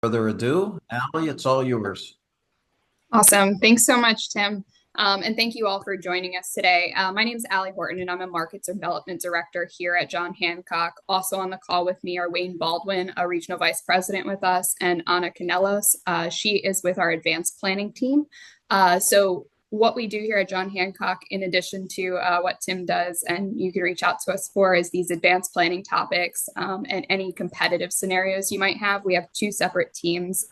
Further ado, Allie, it's all yours. Awesome. Thanks so much, Tim. And thank you all for joining us today. My name is Allie Horton, and I'm a Markets Development Director here at John Hancock. Also on the call with me are Wayne Baldwin, a Regional Vice President with us, and Anna Canelos. She is with our Advanced Planning team. So what we do here at John Hancock, in addition to what Tim does, and you can reach out to us for, is these advanced planning topics and any competitive scenarios you might have. We have two separate teams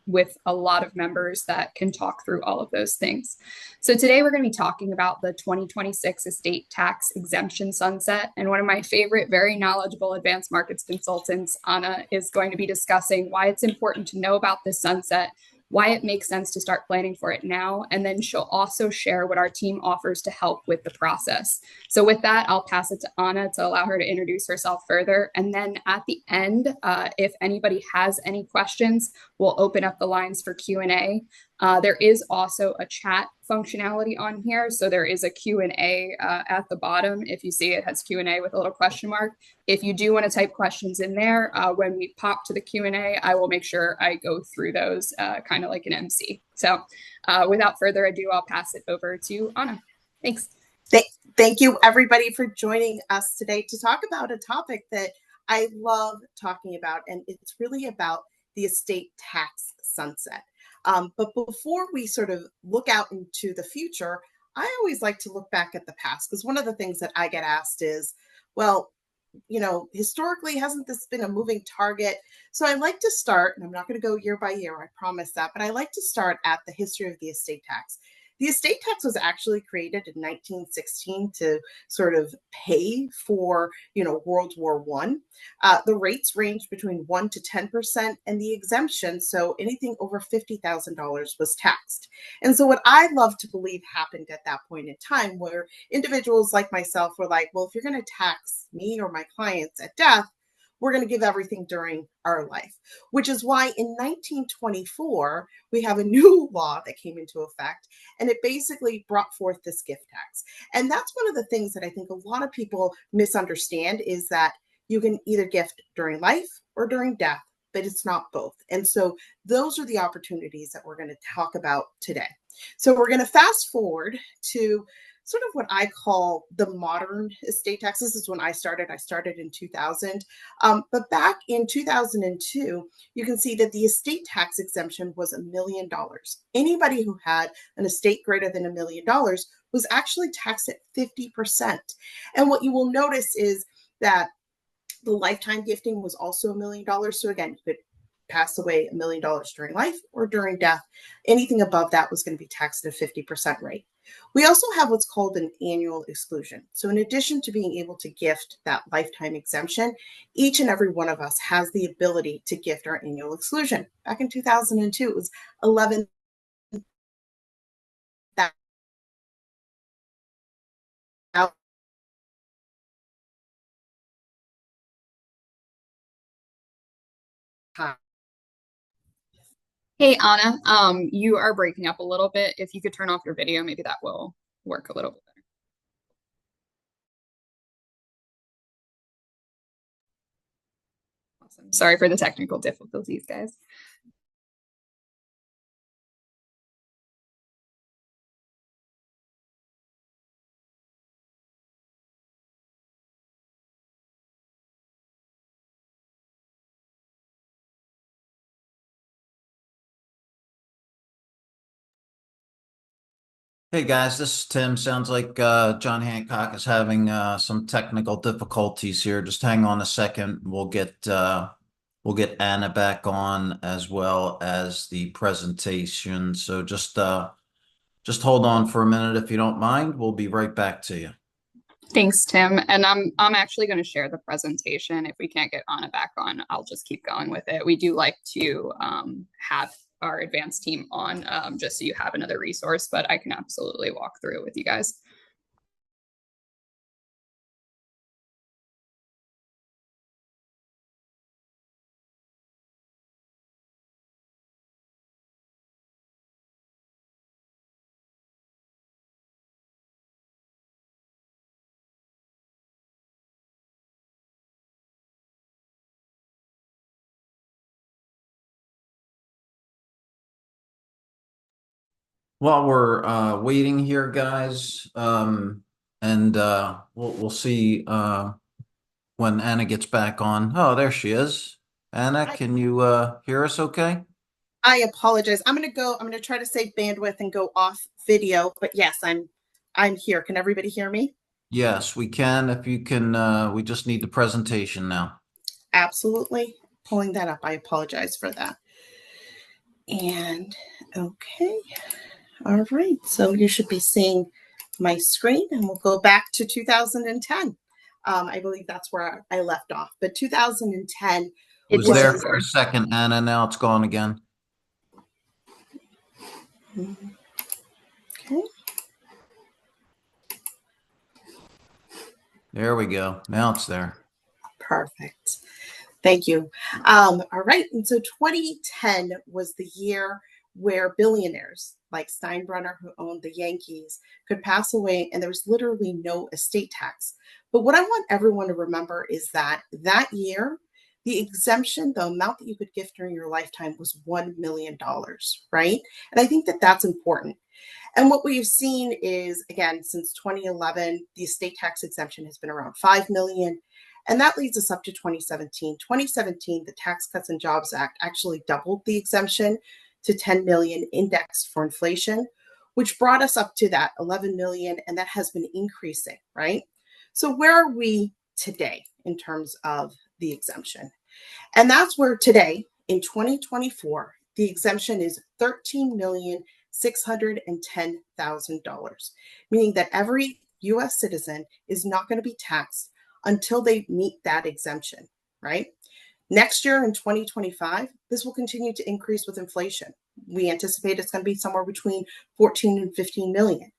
with a lot of members that can talk through all of those things. So today we're going to be talking about the 2026 estate tax exemption sunset. And one of my favorite, very knowledgeable advanced markets consultants, Anna, is going to be discussing why it's important to know about this sunset, why it makes sense to start planning for it now, and then she'll also share what our team offers to help with the process. So with that, I'll pass it to Anna to allow her to introduce herself further. And then at the end, if anybody has any questions, we'll open up the lines for Q&A. There is also a chat functionality on here. So there is a Q&A at the bottom. If you see it has Q&A with a little question mark. If you do want to type questions in there, when we pop to the Q&A, I will make sure I go through those kind of like an MC. So without further ado, I'll pass it over to Anna. Thanks. Thank you, everybody, for joining us today to talk about a topic that I love talking about, and it's really about the estate tax sunset. But before we sort of look out into the future, I always like to look back at the past, because one of the things that I get asked is, well, historically, hasn't this been a moving target? So I like to start, and I'm not going to go year by year, I promise that, but I like to start at the history of the estate tax. The estate tax was actually created in 1916 to sort of pay for, World War One. The rates ranged between 1 to 10%, and the exemption, so anything over $50,000 was taxed. And so what I love to believe happened at that point in time, where individuals like myself were like, well, if you're going to tax me or my clients at death, we're going to give everything during our life, which is why in 1924, we have a new law that came into effect, and it basically brought forth this gift tax. And that's one of the things that I think a lot of people misunderstand, is that you can either gift during life or during death, but it's not both. And so those are the opportunities that we're going to talk about today. So we're going to fast forward to sort of what I call the modern estate tax. This is when I started. I started in 2000. But back in 2002, you can see that the estate tax exemption was $1 million. Anybody who had an estate greater than $1 million was actually taxed at 50%. And what you will notice is that the lifetime gifting was also $1 million. So again, you could pass away $1 million during life or during death. Anything above that was going to be taxed at a 50% rate. We also have what's called an annual exclusion. So in addition to being able to gift that lifetime exemption, each and every one of us has the ability to gift our annual exclusion. Back in 2002, it was 11,000. Hey, Anna, you are breaking up a little bit. If you could turn off your video, maybe that will work a little bit better. Awesome. Sorry for the technical difficulties, guys. Hey guys, this is Tim. Sounds like John Hancock is having some technical difficulties here. Just hang on a second. We'll get Anna back on as well as the presentation. So just hold on for a minute if you don't mind. We'll be right back to you. Thanks, Tim. And I'm actually going to share the presentation. If we can't get Anna back on, I'll just keep going with it. We do like to have our advanced team on just so you have another resource, but I can absolutely walk through it with you guys. While we're waiting here, guys, and we'll see when Anna gets back on. Oh, there she is. Anna, I, can you hear us okay? I apologize. I'm gonna try to save bandwidth and go off video, but yes, I'm here. Can everybody hear me? Yes, we can. If you can, we just need the presentation now. Absolutely. Pulling that up. I apologize for that. And okay. All right. So you should be seeing my screen and we'll go back to 2010. I believe that's where I left off. But 2010 It It was there was for a disappeared. second, Anna. Now it's gone again. okay. There we go. Now it's there. Perfect. Thank you. All right. And so 2010 was the year where billionaires like Steinbrenner, who owned the Yankees, could pass away and there was literally no estate tax. But what I want everyone to remember is that that year, the exemption, the amount that you could gift during your lifetime was $1 million, right? And I think that that's important. And what we've seen is, again, since 2011, the estate tax exemption has been around 5 million. And that leads us up to 2017. 2017, the Tax Cuts and Jobs Act actually doubled the exemption to 10 million indexed for inflation, which brought us up to that 11 million. And that has been increasing, right? So where are we today in terms of the exemption? And that's where today in 2024, the exemption is $13,610,000, meaning that every US citizen is not going to be taxed until they meet that exemption, right? Next year in 2025, this will continue to increase with inflation. We anticipate it's going to be somewhere between 14 and 15 million.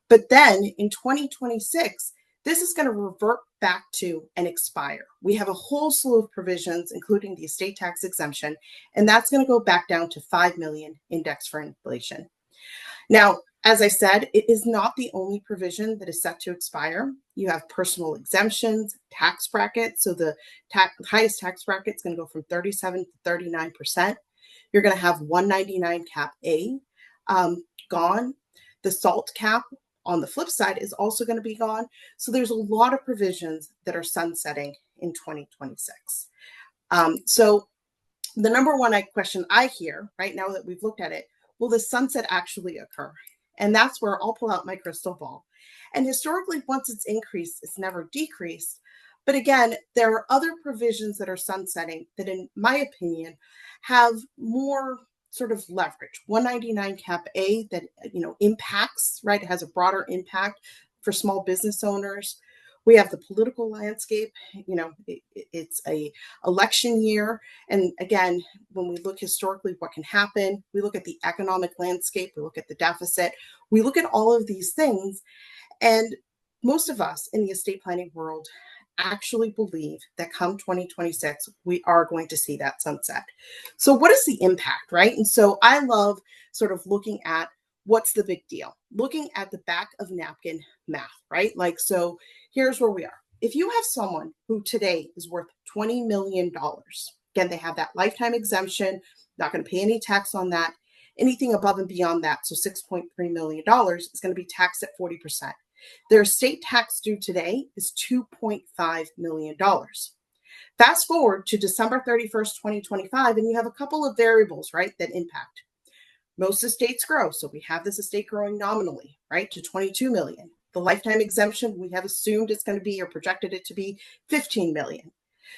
But then in 2026, this is going to revert back to and expire. We have a whole slew of provisions, including the estate tax exemption, and that's going to go back down to 5 million index for inflation. Now, as I said, it is not the only provision that is set to expire. You have personal exemptions, tax brackets. So the highest tax bracket is going to go from 37 to 39%. You're going to have 199 cap A gone. The SALT cap on the flip side is also going to be gone. So there's a lot of provisions that are sunsetting in 2026. So the number one question I hear right now that we've looked at it, will the sunset actually occur? And that's where I'll pull out my crystal ball. And historically, once it's increased, it's never decreased. But again, there are other provisions that are sunsetting that, in my opinion, have more sort of leverage. 199 cap A that impacts, right? It has a broader impact for small business owners. We have the political landscape. It's a election year, and again, when we look historically what can happen, we look at the economic landscape, we look at the deficit, we look at all of these things, and most of us in the estate planning world actually believe that come 2026, we are going to see that sunset. So what is the impact, right? And so I love sort of looking at what's the big deal, looking at the back of napkin math, right? Like, so here's where we are. If you have someone who today is worth $20 million, again, they have that lifetime exemption, not going to pay any tax on that. Anything above and beyond that, so $6.3 million, is going to be taxed at 40%. Their estate tax due today is $2.5 million. Fast forward to December 31st, 2025, and you have a couple of variables, right, that impact. Most estates grow, so we have this estate growing nominally, right, to 22 million. The lifetime exemption, we have assumed it's going to be or projected it to be 15 million.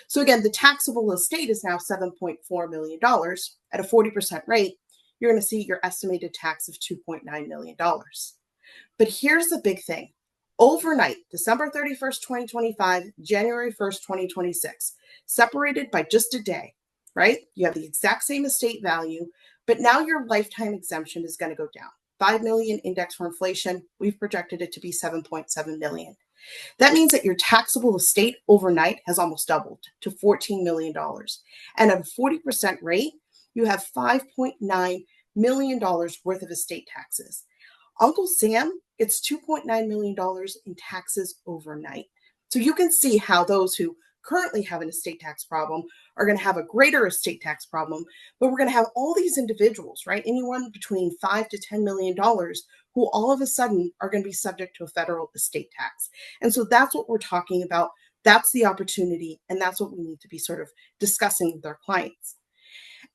So again, the taxable estate is now $7.4 million at a 40% rate. You're going to see your estimated tax of $2.9 million. But here's the big thing. Overnight, December 31st, 2025, January 1st, 2026, separated by just a day, right? You have the exact same estate value, but now your lifetime exemption is going to go down. 5 million index for inflation. We've projected it to be 7.7 million. That means that your taxable estate overnight has almost doubled to $14 million. And at a 40% rate, you have $5.9 million worth of estate taxes. Uncle Sam gets $2.9 million in taxes overnight. So you can see how those who currently have an estate tax problem are going to have a greater estate tax problem, but we're going to have all these individuals, right? Anyone between $5 to $10 million who all of a sudden are going to be subject to a federal estate tax. And so that's what we're talking about. That's the opportunity, and that's what we need to be sort of discussing with our clients.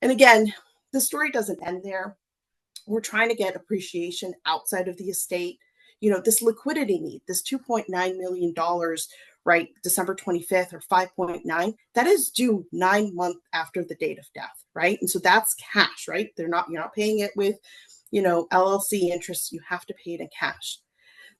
And again, the story doesn't end there. We're trying to get appreciation outside of the estate. This liquidity need, this $2.9 million, right, December 25th or 5.9, that is due 9 months after the date of death, right? And so that's cash, right? You're not paying it with, LLC interest. You have to pay it in cash.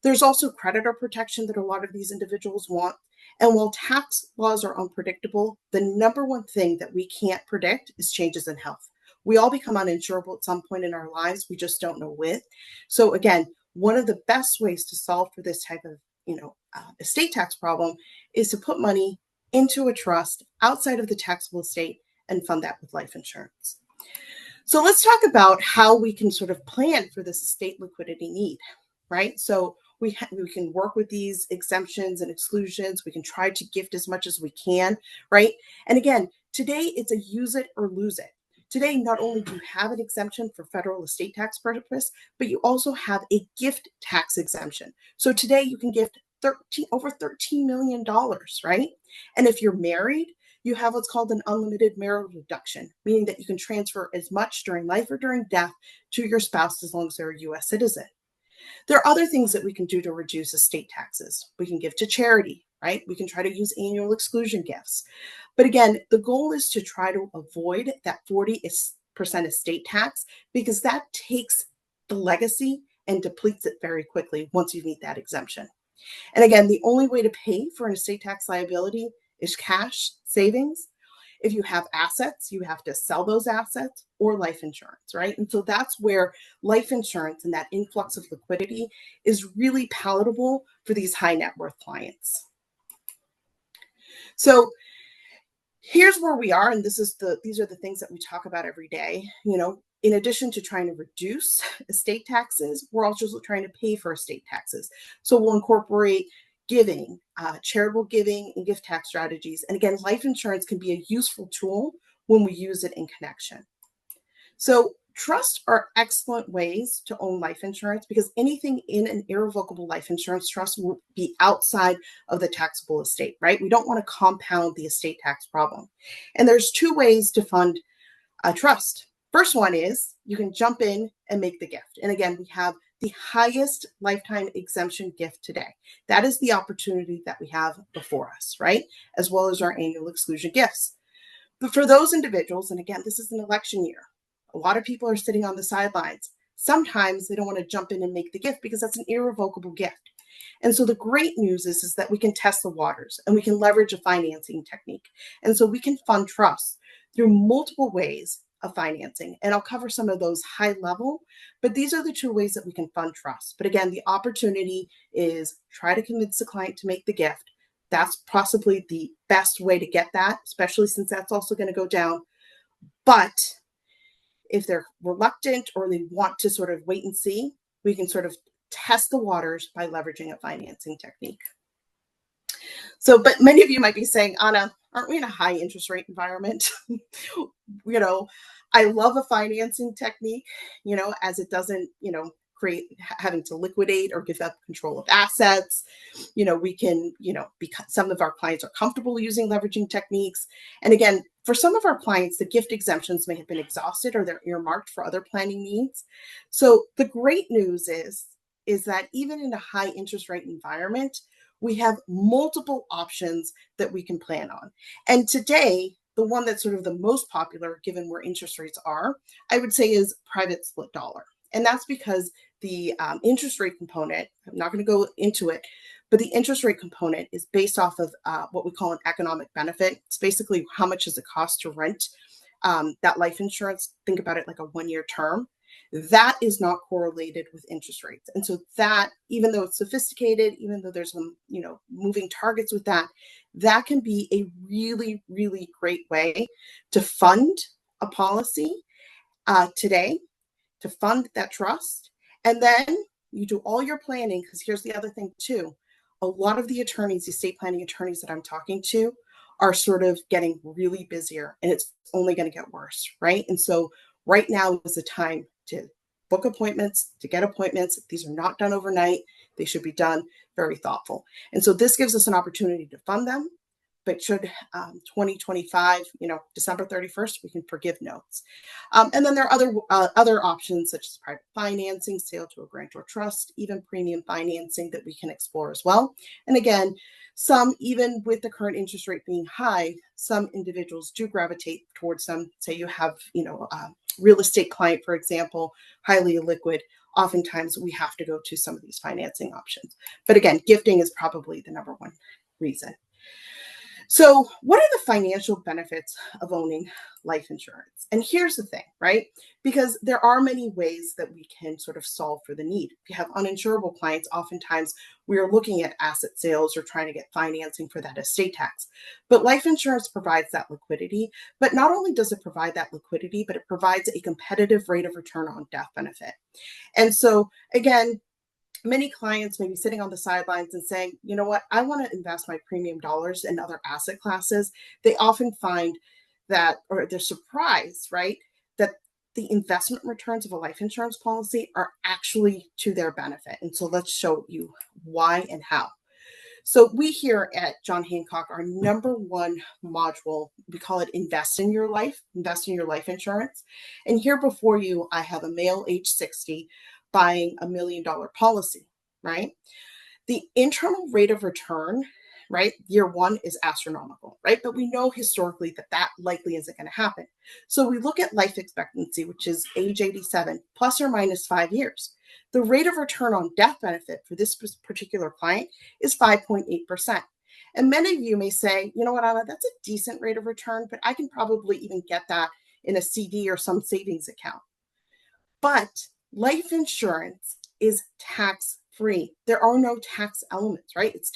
There's also creditor protection that a lot of these individuals want. And while tax laws are unpredictable, the number one thing that we can't predict is changes in health. We all become uninsurable at some point in our lives. We just don't know when. So again, one of the best ways to solve for this type of, estate tax problem is to put money into a trust outside of the taxable estate and fund that with life insurance. So let's talk about how we can sort of plan for this estate liquidity need, right? So we can work with these exemptions and exclusions. We can try to gift as much as we can, right? And again, today it's a use it or lose it. Today, not only do you have an exemption for federal estate tax purpose, but you also have a gift tax exemption. So today you can gift over $13 million, right? And if you're married, you have what's called an unlimited marital deduction, meaning that you can transfer as much during life or during death to your spouse as long as they're a U.S. citizen. There are other things that we can do to reduce estate taxes. We can give to charity, right? We can try to use annual exclusion gifts. But again, the goal is to try to avoid that 40% estate tax, because that takes the legacy and depletes it very quickly once you meet that exemption. And again, the only way to pay for an estate tax liability is cash savings. If you have assets, you have to sell those assets or life insurance, right? And so that's where life insurance and that influx of liquidity is really palatable for these high net worth clients. So here's where we are, and these are the things that we talk about every day. In addition to trying to reduce estate taxes, we're also trying to pay for estate taxes. So we'll incorporate giving, charitable giving, and gift tax strategies. And again, life insurance can be a useful tool when we use it in connection. So trusts are excellent ways to own life insurance, because anything in an irrevocable life insurance trust will be outside of the taxable estate, right? We don't want to compound the estate tax problem. And there's two ways to fund a trust. First one is you can jump in and make the gift. And again, we have the highest lifetime exemption gift today. That is the opportunity that we have before us, right? As well as our annual exclusion gifts. But for those individuals, and again, this is an election year, a lot of people are sitting on the sidelines. Sometimes they don't want to jump in and make the gift because that's an irrevocable gift. And so the great news is that we can test the waters and we can leverage a financing technique. And so we can fund trusts through multiple ways of financing. And I'll cover some of those high level, but these are the two ways that we can fund trusts. But again, the opportunity is try to convince the client to make the gift. That's possibly the best way to get that, especially since that's also going to go down. But if they're reluctant or they want to sort of wait and see, we can sort of test the waters by leveraging a financing technique. So, but many of you might be saying, Anna, aren't we in a high interest rate environment? I love a financing technique, as it doesn't, create having to liquidate or give up control of assets. We can, because some of our clients are comfortable using leveraging techniques. And again, for some of our clients, the gift exemptions may have been exhausted or they're earmarked for other planning needs. So the great news is that even in a high interest rate environment, we have multiple options that we can plan on. And today, the one that's sort of the most popular, given where interest rates are, I would say is private split dollar. And that's because the interest rate component, I'm not going to go into it, but the interest rate component is based off of what we call an economic benefit. It's basically how much does it cost to rent that life insurance. Think about it like a 1-year term. That is not correlated with interest rates. And so that, even though it's sophisticated, even though there's some, moving targets with that, that can be a really, really great way to fund a policy today, to fund that trust. And then you do all your planning, because here's the other thing too. A lot of the attorneys, the estate planning attorneys that I'm talking to, are sort of getting really busier, and it's only going to get worse, right? And so right now is the time to book appointments, to get appointments. These are not done overnight. They should be done very thoughtful. And so this gives us an opportunity to fund them. But should 2025, December 31st, we can forgive notes. And then there are other options such as private financing, sale to a grantor trust, even premium financing that we can explore as well. And again, some, even with the current interest rate being high, some individuals do gravitate towards them. Say you have, real estate client, for example, highly illiquid. Oftentimes we have to go to some of these financing options. But again, gifting is probably the number one reason. So what are the financial benefits of owning life insurance? And here's the thing, right? Because there are many ways that we can sort of solve for the need. If you have uninsurable clients, oftentimes we are looking at asset sales or trying to get financing for that estate tax. But life insurance provides that liquidity. But not only does it provide that liquidity, but it provides a competitive rate of return on death benefit. And so again, many clients may be sitting on the sidelines and saying, you know what, I want to invest my premium dollars in other asset classes. They often find that, or they're surprised, right, that the investment returns of a life insurance policy are actually to their benefit. And so let's show you why and how. So we here at John Hancock, our number one module, we call it invest in your life insurance. And here before you, I have a male age 60 buying $1 million policy, right? The internal rate of return, right, year one is astronomical, right? But we know historically that likely isn't going to happen. So we look at life expectancy, which is age 87, plus or minus 5 years. The rate of return on death benefit for this particular client is 5.8%. And many of you may say, you know what, Anna, that's a decent rate of return, but I can probably even get that in a CD or some savings account. But life insurance is tax-free. There are no tax elements, right? It's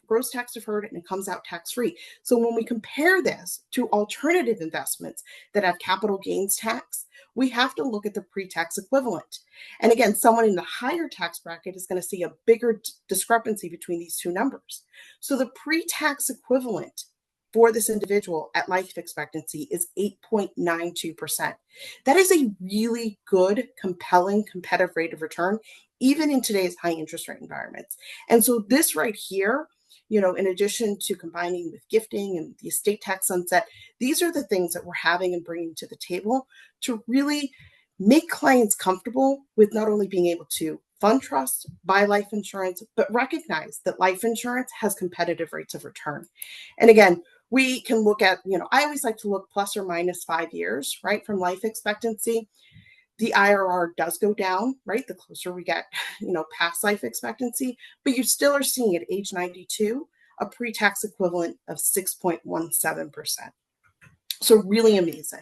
gross tax deferred, and it comes out tax-free. So when we compare this to alternative investments that have capital gains tax, we have to look at the pre-tax equivalent. And again, someone in the higher tax bracket is going to see a bigger discrepancy between these two numbers. So the pre-tax equivalent for this individual at life expectancy is 8.92%. That is a really good, compelling, competitive rate of return, even in today's high interest rate environments. And so this right here, in addition to combining with gifting and the estate tax sunset, these are the things that we're having and bringing to the table to really make clients comfortable with not only being able to fund trust, buy life insurance, but recognize that life insurance has competitive rates of return. And again, we can look at, I always like to look plus or minus 5 years, right, from life expectancy. The IRR does go down, right, the closer we get, past life expectancy, but you still are seeing at age 92 a pre-tax equivalent of 6.17%. So really amazing.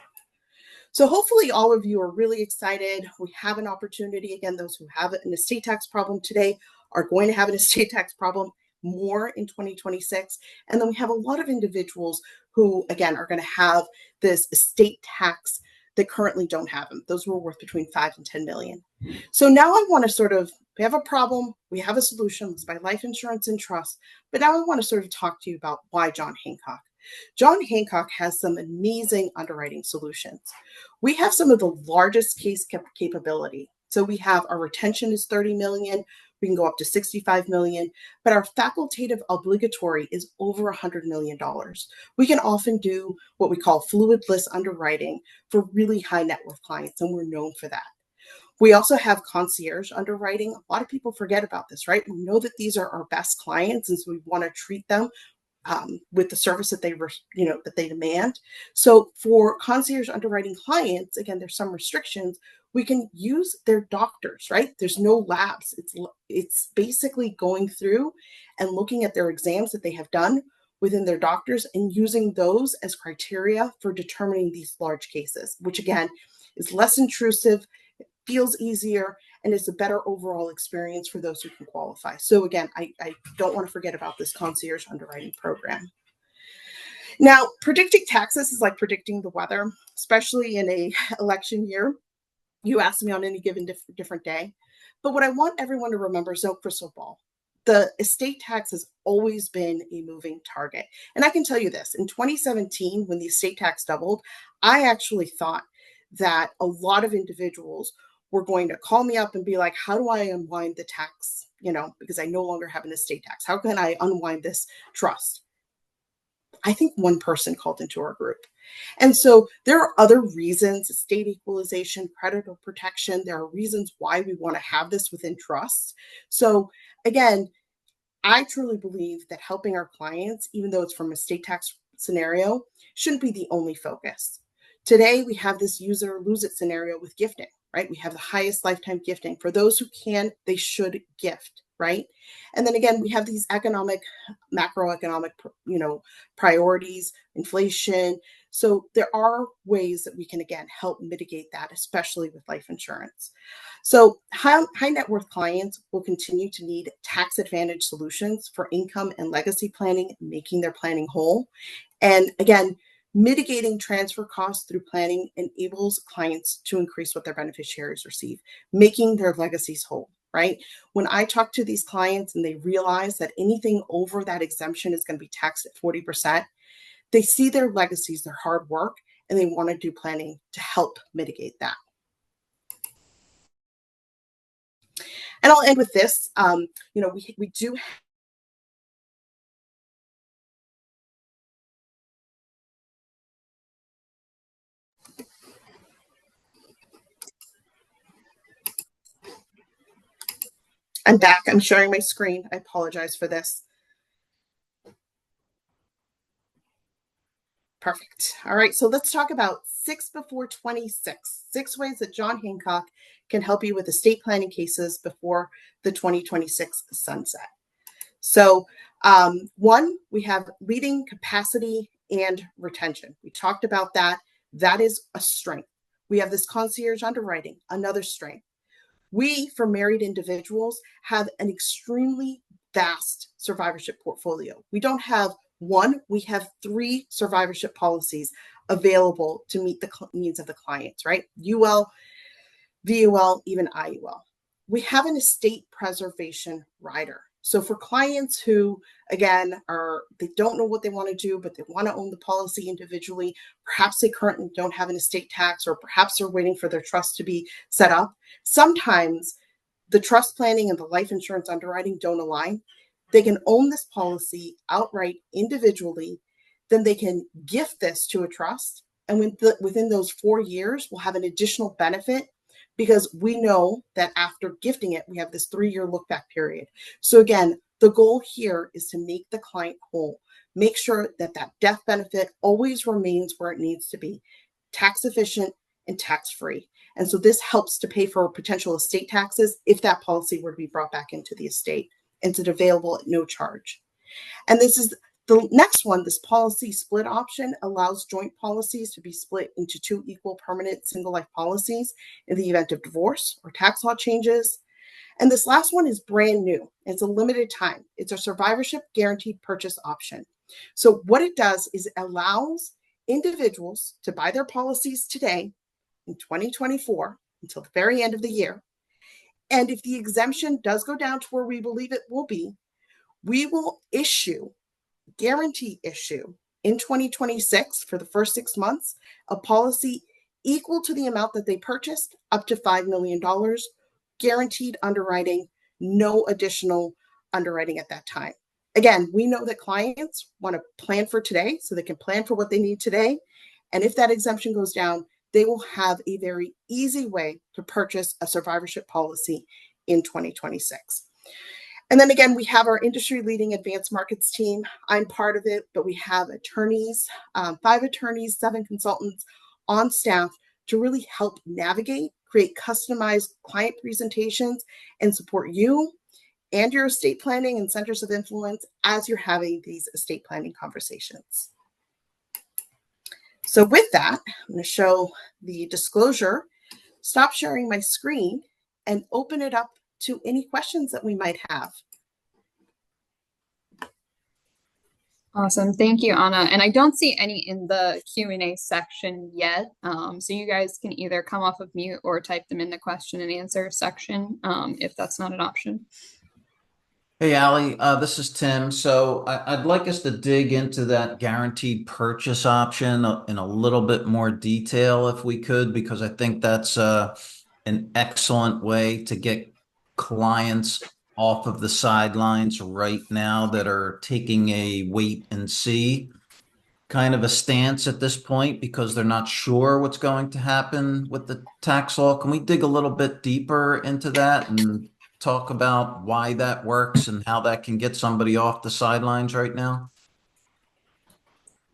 So hopefully all of you are really excited. We have an opportunity. Again, those who have an estate tax problem today are going to have an estate tax problem more in 2026. And then we have a lot of individuals who, again, are going to have this estate tax that currently don't have them. Those were worth between 5 and 10 million. So now I want to we have a problem, we have a solution, let's buy life insurance and trust. But now I want to sort of talk to you about why John Hancock. John Hancock has some amazing underwriting solutions. We have some of the largest case capability. So we have our retention is 30 million. We can go up to 65 million, but our facultative obligatory is over $100 million. We can often do what we call fluidless underwriting for really high net worth clients, and we're known for that. We also have concierge underwriting. A lot of people forget about this, right? We know that these are our best clients, and so we want to treat them with the service that they demand. So for concierge underwriting clients, again, there's some restrictions. We can use their doctors, right? There's no labs. It's basically going through and looking at their exams that they have done within their doctors and using those as criteria for determining these large cases, which again is less intrusive, feels easier, and it's a better overall experience for those who can qualify. So again, I don't want to forget about this concierge underwriting program. Now, predicting taxes is like predicting the weather, especially in an election year. You ask me on any given different day. But what I want everyone to remember is no crystal ball. the estate tax has always been a moving target. And I can tell you this, in 2017, when the estate tax doubled, I actually thought that a lot of individuals were going to call me up and be like, how do I unwind the tax? Because I no longer have an estate tax. How can I unwind this trust? I think one person called into our group. And so there are other reasons, estate equalization, creditor protection. There are reasons why we want to have this within trusts. So again, I truly believe that helping our clients, even though it's from a estate tax scenario, shouldn't be the only focus. Today, we have this use it or lose it scenario with gifting, right? We have the highest lifetime gifting. For those who can, they should gift, right? And then again, we have these macroeconomic, priorities, inflation. So there are ways that we can, again, help mitigate that, especially with life insurance. So high net worth clients will continue to need tax advantage solutions for income and legacy planning, making their planning whole. And again, mitigating transfer costs through planning enables clients to increase what their beneficiaries receive, making their legacies whole, right? When I talk to these clients and they realize that anything over that exemption is going to be taxed at 40%, they see their legacies, their hard work, and they want to do planning to help mitigate that. And I'll end with this. We do. I'm back. I'm sharing my screen. I apologize for this. Perfect. All right. So let's talk about 6 before 26. 6 ways that John Hancock can help you with estate planning cases before the 2026 sunset. So 1, we have leading capacity and retention. We talked about that. That is a strength. We have this concierge underwriting, another strength. We, for married individuals, have an extremely vast survivorship portfolio. We don't have 1, we have 3 survivorship policies available to meet the needs of the clients, right? UL, VUL, even IUL. We have an estate preservation rider. So for clients who, again, they don't know what they want to do, but they want to own the policy individually, perhaps they currently don't have an estate tax, or perhaps they're waiting for their trust to be set up. Sometimes the trust planning and the life insurance underwriting don't align. They can own this policy outright individually. Then they can gift this to a trust. And within those 4 years, we'll have an additional benefit, because we know that after gifting it, we have this 3-year look back period. So again, the goal here is to make the client whole. Make sure that that death benefit always remains where it needs to be, tax efficient and tax free. And so this helps to pay for potential estate taxes if that policy were to be brought back into the estate, and it's available at no charge. And this is the next one. This policy split option allows joint policies to be split into 2 equal permanent single life policies in the event of divorce or tax law changes. And this last one is brand new. It's a limited time. It's a survivorship guaranteed purchase option. So what it does is it allows individuals to buy their policies today in 2024 until the very end of the year. And if the exemption does go down to where we believe it will be, we will guarantee issue in 2026 for the first 6 months a policy equal to the amount that they purchased, up to $5 million, guaranteed underwriting, no additional underwriting at that time. Again, we know that clients want to plan for today, so they can plan for what they need today. And if that exemption goes down, they will have a very easy way to purchase a survivorship policy in 2026. And then again, we have our industry-leading advanced markets team. I'm part of it, but we have attorneys, 5 attorneys, 7 consultants on staff to really help navigate, create customized client presentations, and support you and your estate planning and centers of influence as you're having these estate planning conversations. So with that, I'm going to show the disclosure, stop sharing my screen, and open it up to any questions that we might have. Awesome. Thank you, Anna. And I don't see any in the Q&A section yet. So you guys can either come off of mute or type them in the question and answer section if that's not an option. Hey, Ali, this is Tim. So I'd like us to dig into that guaranteed purchase option in a little bit more detail if we could, because I think that's an excellent way to get clients off of the sidelines right now that are taking a wait and see kind of a stance at this point because they're not sure what's going to happen with the tax law. Can we dig a little bit deeper into that and talk about why that works and how that can get somebody off the sidelines right now?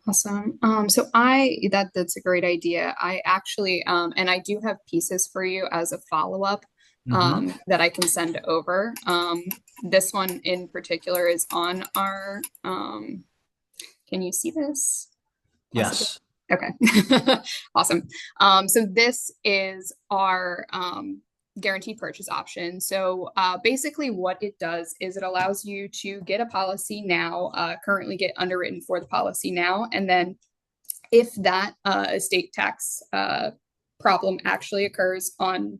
Awesome. So that's a great idea. I actually and I do have pieces for you as a follow-up Hmm. that I can send over. This one in particular is on our can you see this? Possibly. Yes. Okay. Awesome. So this is our guaranteed purchase option. So basically what it does is it allows you to get a policy now, currently get underwritten for the policy now, and then if that estate tax problem actually occurs on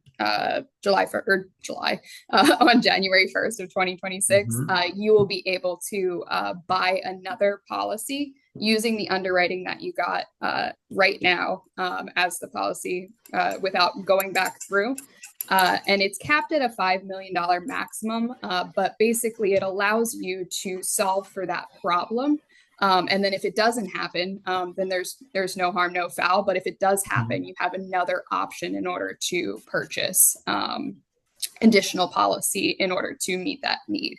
July 1st or July on January 1st of 2026, Hmm. you will be able to buy another policy using the underwriting that you got right now as the policy without going back through. And it's capped at a $5 million maximum, but basically it allows you to solve for that problem. And then if it doesn't happen, then there's no harm, no foul. But if it does happen, you have another option in order to purchase additional policy in order to meet that need.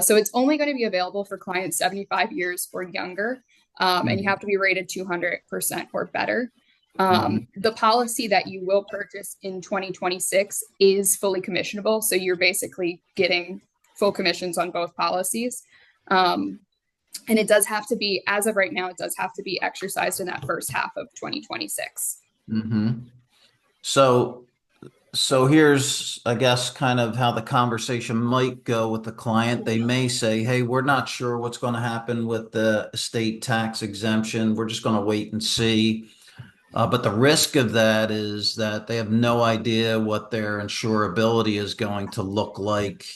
So it's only going to be available for clients 75 years or younger, and you Hmm. have to be rated 200% or better. Hmm. The policy that you will purchase in 2026 is fully commissionable. So you're basically getting full commissions on both policies. Um, and it does have to be, as of right now, it does have to be exercised in that first half of 2026. Hmm. So So here's, I guess, kind of how the conversation might go with the client. They may say, hey, we're not sure what's going to happen with the estate tax exemption. We're just going to wait and see. But the risk of that is that they have no idea what their insurability is going to look like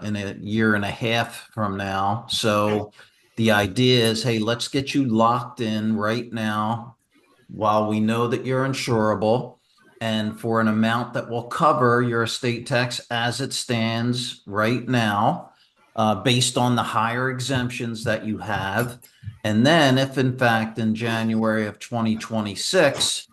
in a year and a half from now. So the idea is, hey, let's get you locked in right now while we know that you're insurable and for an amount that will cover your estate tax as it stands right now, based on the higher exemptions that you have. And then, if in fact in January of 2026,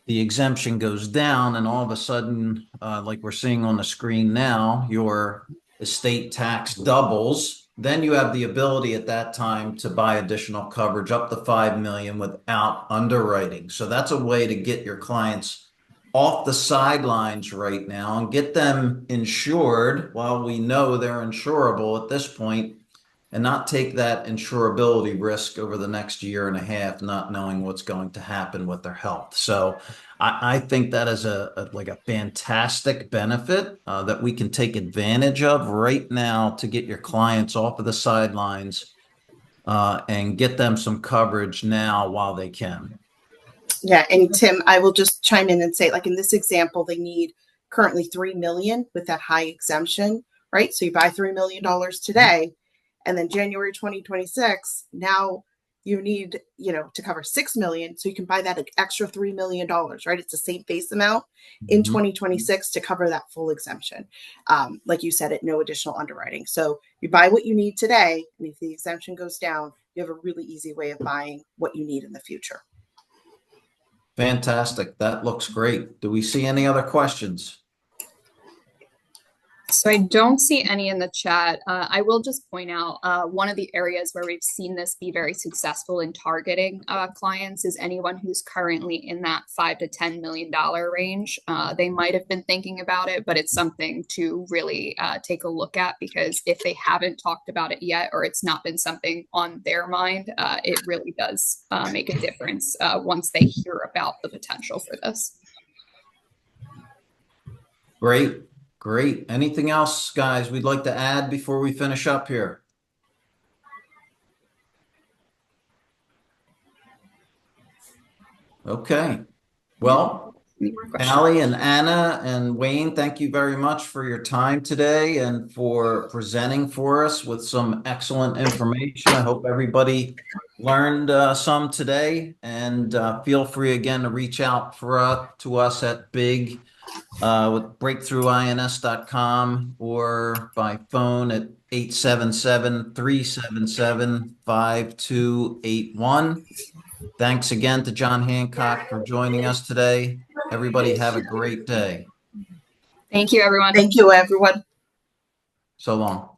the exemption goes down and all of a sudden, like we're seeing on the screen now, your estate tax doubles, then you have the ability at that time to buy additional coverage up to 5 million without underwriting. So that's a way to get your clients off the sidelines right now and get them insured while we know they're insurable at this point and not take that insurability risk over the next year and a half, not knowing what's going to happen with their health. So I think that is like a fantastic benefit that we can take advantage of right now to get your clients off of the sidelines and get them some coverage now while they can. Yeah, and Tim, I will just chime in and say, like in this example, they need currently 3 million with that high exemption, right? So you buy $3 million today, and then January 2026, now you need, to cover 6 million, so you can buy that extra $3 million, right? It's the same base amount in Mhm. 2026 to cover that full exemption. Like you said, at no additional underwriting. So you buy what you need today, and if the exemption goes down, you have a really easy way of buying what you need in the future. Fantastic. That looks great. Do we see any other questions? So I don't see any in the chat. I will just point out one of the areas where we've seen this be very successful in targeting clients is anyone who's currently in that $5 to $10 million range. They might have been thinking about it, but it's something to really take a look at because if they haven't talked about it yet or it's not been something on their mind, it really does make a difference once they hear about the potential for this. Great. Great. Anything else, guys, we'd like to add before we finish up here? Okay. Well, Any more questions? Allie and Anna and Wayne, thank you very much for your time today and for presenting for us with some excellent information. I hope everybody learned some today, and feel free again to reach out to us at big with breakthroughins.com or by phone at 877-377-5281. Thanks again to John Hancock for joining us today. Everybody have a great day. Thank you, everyone. Thank you, everyone. So long.